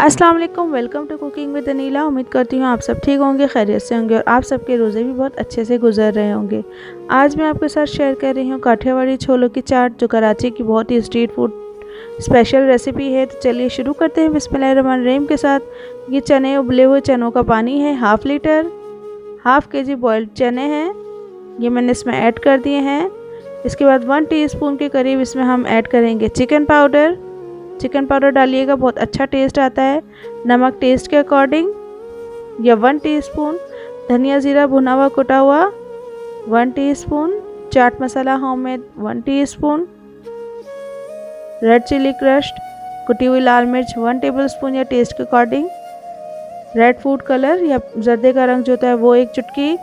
अस्सलाम वालेकुम, welcome to cooking with Aneela. उम्मीद करती हूँ आप सब ठीक होंगे, खैरियत से होंगे और आप सबके रोज़े भी बहुत अच्छे से गुजर रहे होंगे। आज मैं आपके साथ शेयर कर रही हूँ काठियावाड़ी छोलों की चाट, जो कराची की बहुत ही स्ट्रीट फूड स्पेशल रेसिपी है। तो चलिए शुरू करते हैं बिस्मिल्लाहिर्रहमानिर्रहीम के साथ। ये चने, उबले हुए चनों का पानी है half litre. Half KG boiled चने हैं, ये मैंने इसमें ऐड कर दिए हैं। इसके बाद 1 टीस्पून के करीब इसमें हम ऐड करेंगे चिकन पाउडर। चिकन पाउडर डालिएगा, बहुत अच्छा टेस्ट आता है। नमक टेस्ट के अकॉर्डिंग या 1 टीस्पून। धनिया ज़ीरा भुना हुआ कुटा हुआ 1 teaspoon. Chaat masala homemade 1 teaspoon. Red chilli crushed कुटी हुई लाल मिर्च 1 टेबलस्पून या टेस्ट के अकॉर्डिंग। रेड फूड कलर या जर्दे का रंग जो होता है वो 1 चुटकी।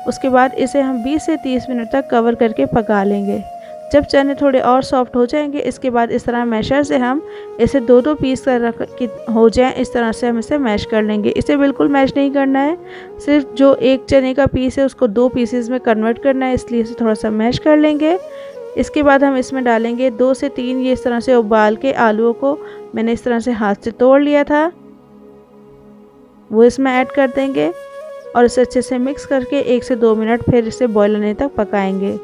उसके बाद इसे हम 20 से 30 मिनट तक कवर करके पका लेंगे। जब चने थोड़े और सॉफ्ट हो जाएंगे, इसके बाद इस तरह मैशर से हम इसे 2-2 पीस कर हो जाएं, इस तरह से हम इसे मैश कर लेंगे। इसे बिल्कुल मैश नहीं करना है, सिर्फ जो एक चने का पीस है उसको 2 पीसेस में कन्वर्ट करना है, इसलिए इसे थोड़ा सा मैश कर लेंगे। इसके बाद हम इसमें डालेंगे 2 से 3 ये इस तरह से उबाल के आलूओं को मैंने इस तरह से हाथ से तोड़ लिया था, वो इसमें ऐड कर देंगे और इसे अच्छे से मिक्स करके 1 से 2 मिनट फिर इसे बॉयल होने तक पकाएंगे।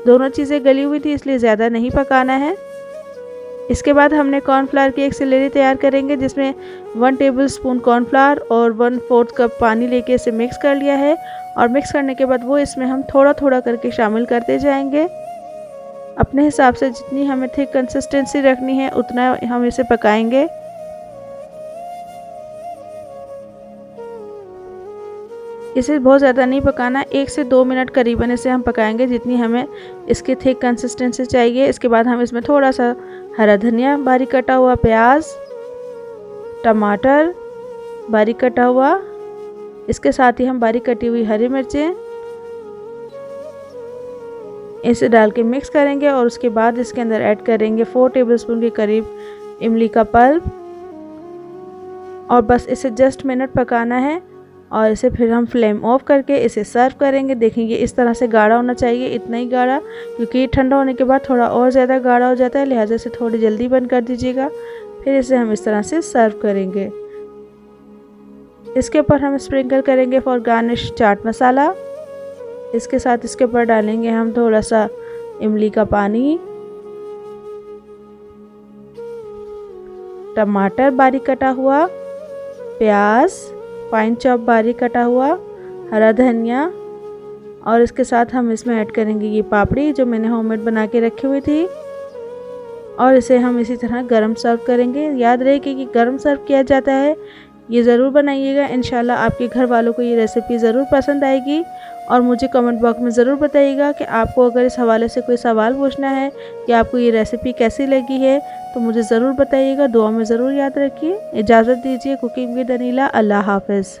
दोनों चीज़ें गली हुई थी इसलिए ज़्यादा नहीं पकाना है। इसके बाद हमने कॉर्नफ्लावर की एक स्लरी तैयार करेंगे, जिसमें 1 टेबलस्पून कॉर्नफ्लावर और 1/4 कप पानी लेके इसे मिक्स कर लिया है। और मिक्स करने के बाद वो इसमें हम थोड़ा थोड़ा करके शामिल करते जाएंगे। अपने हिसाब से जितनी हमें थिक कंसिस्टेंसी रखनी है उतना हम इसे पकाएंगे। इसे बहुत ज़्यादा नहीं पकाना, 1 से 2 मिनट करीबन इसे हम पकाएंगे, जितनी हमें इसकी थिक कंसिस्टेंसी चाहिए। इसके बाद हम इसमें थोड़ा सा हरा धनिया, बारीक कटा हुआ प्याज, टमाटर बारीक कटा हुआ, इसके साथ ही हम बारीक कटी हुई हरी मिर्चें इसे डाल के मिक्स करेंगे। और उसके बाद इसके अंदर ऐड करेंगे 4 टेबलस्पून के करीब इमली का पल्प और बस इसे जस्ट मिनट पकाना है। और इसे फिर हम फ्लेम ऑफ करके इसे सर्व करेंगे। देखेंगे इस तरह से गाढ़ा होना चाहिए, इतना ही गाढ़ा, क्योंकि ठंडा होने के बाद थोड़ा और ज़्यादा गाढ़ा हो जाता है, लिहाजा से थोड़ी जल्दी बंद कर दीजिएगा। फिर इसे हम इस तरह से सर्व करेंगे। इसके ऊपर हम स्प्रिंकल करेंगे फॉर गार्निश चाट मसाला। इसके साथ इसके ऊपर डालेंगे हम थोड़ा सा इमली का पानी, टमाटर बारीक कटा हुआ, प्याज फाइन चॉप बारीक कटा हुआ, हरा धनिया और इसके साथ हम इसमें ऐड करेंगे ये पापड़ी जो मैंने होममेड बना के रखी हुई थी। और इसे हम इसी तरह गरम सर्व करेंगे। याद रहे कि गरम सर्व किया जाता है, ये ज़रूर बनाइएगा। इंशाल्लाह आपके घर वालों को ये रेसिपी ज़रूर पसंद आएगी। और मुझे कमेंट बॉक्स में ज़रूर बताइएगा कि आपको अगर इस हवाले से कोई सवाल पूछना है या आपको ये रेसिपी कैसी लगी है तो मुझे ज़रूर बताइएगा। दुआ में ज़रूर याद रखिए। इजाज़त दीजिए कुकिंग विद अनीला। अल्लाह हाफ़िज़।